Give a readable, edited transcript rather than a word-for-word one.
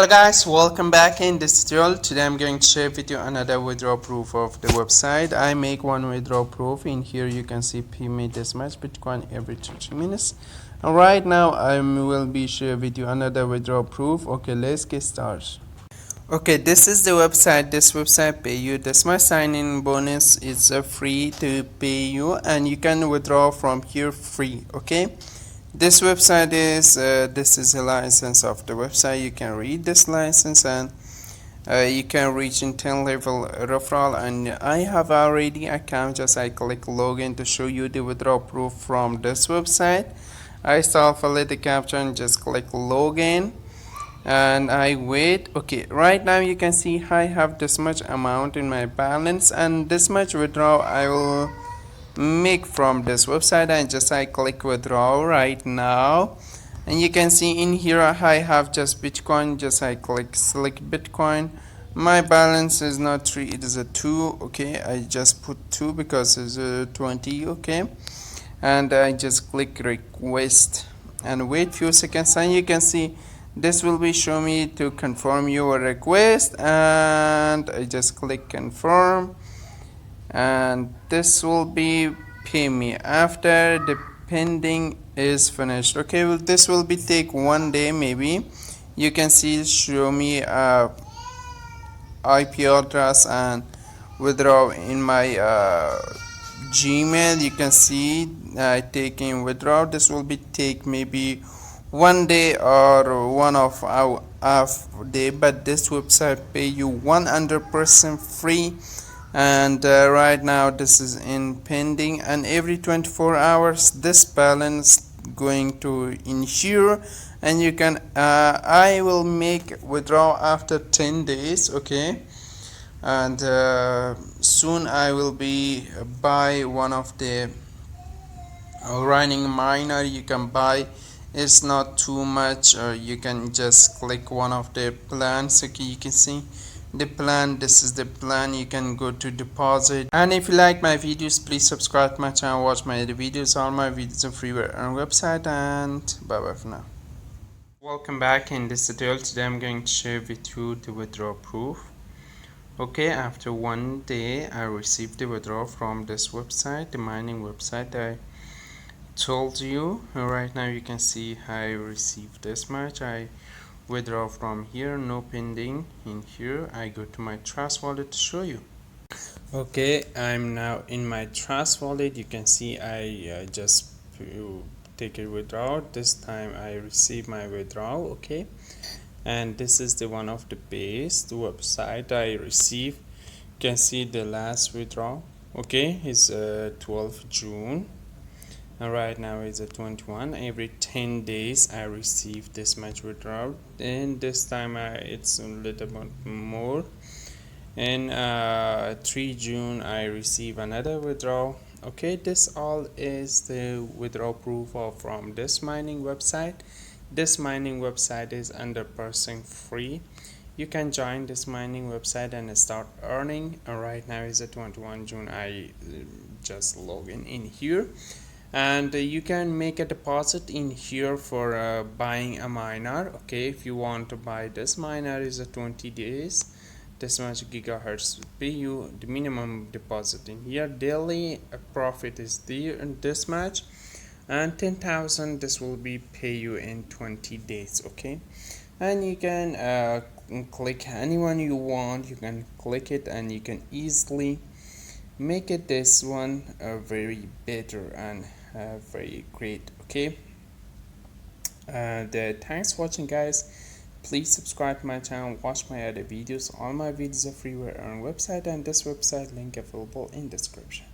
Hello guys, welcome back in this tutorial. Today I'm going to share with you another withdrawal proof of the website. I make one withdrawal proof. In here you can see P made this much Bitcoin every 30 minutes. And right now I will be share with you another withdrawal proof. Okay, let's get started. Okay, this is the website. This website pay you this much sign-in bonus. It's free to pay you, and you can withdraw from here free. Okay, this website is this is a license of the website. You can read this license, and you can reach in 10 level referral. And I have already account. Just I click login to show you the withdrawal proof from this website. I self-validate the captcha and just click login, and I wait. Okay, right now you can see I have this much amount in my balance, and this much withdrawal I will make from this website. And just I click withdraw right now, and you can see in here I have just Bitcoin. Just I click select Bitcoin. My balance is not 3, it is a 2. Okay, I just put 2 because it's 20. Okay, and I just click request and wait few seconds, and you can see this will be show me to confirm your request, and I just click confirm, and this will be pay me after the pending is finished. Okay, well, this will be take 1 day maybe. You can see show me IP address and withdraw in my Gmail. You can see taking withdraw. This will be take maybe 1 day or one of our half day, but this website pay you 100% free. And right now this is in pending, and every 24 hours this balance going to ensure, and you can I will make withdrawal after 10 days. Okay, and soon I will be buy one of the running miner. You can buy, it's not too much, or you can just click one of the plans. Okay, you can see the plan. This is the plan. You can go to deposit. And if you like my videos, please subscribe to my channel, watch my other videos. All my videos are free on our website, and bye bye for now. Welcome back. In this tutorial today I'm going to share with you the withdrawal proof. Okay, after 1 day I received the withdrawal from this website, the mining website I told you. Right now you can see I received this much. I withdraw from here, no pending. In here I go to my Trust wallet to show you. Okay, I'm now in my Trust wallet. You can see I just take a withdrawal. This time I receive my withdrawal. Okay, and this is the one of the base the website I received. You can see the last withdrawal. Okay, it's 12 June. And right now it's at 21. Every 10 days I receive this much withdrawal, and this time it's a little bit more. And 3 June I receive another withdrawal. Okay, this all is the withdrawal proof from this mining website. This mining website is 100% free. You can join this mining website and start earning. Right now is at 21 June. I just log in here, and you can make a deposit in here for buying a miner. Okay, if you want to buy this miner is a 20 days, this much gigahertz pay you the minimum deposit in here. Daily profit is there and this much, and 10,000 this will be pay you in 20 days. Okay, and you can click anyone you want. You can click it, and you can easily make it this one very better and very great. Okay, thanks for watching guys. Please subscribe to my channel, watch my other videos. All my videos are free on our website, and this website link available in description.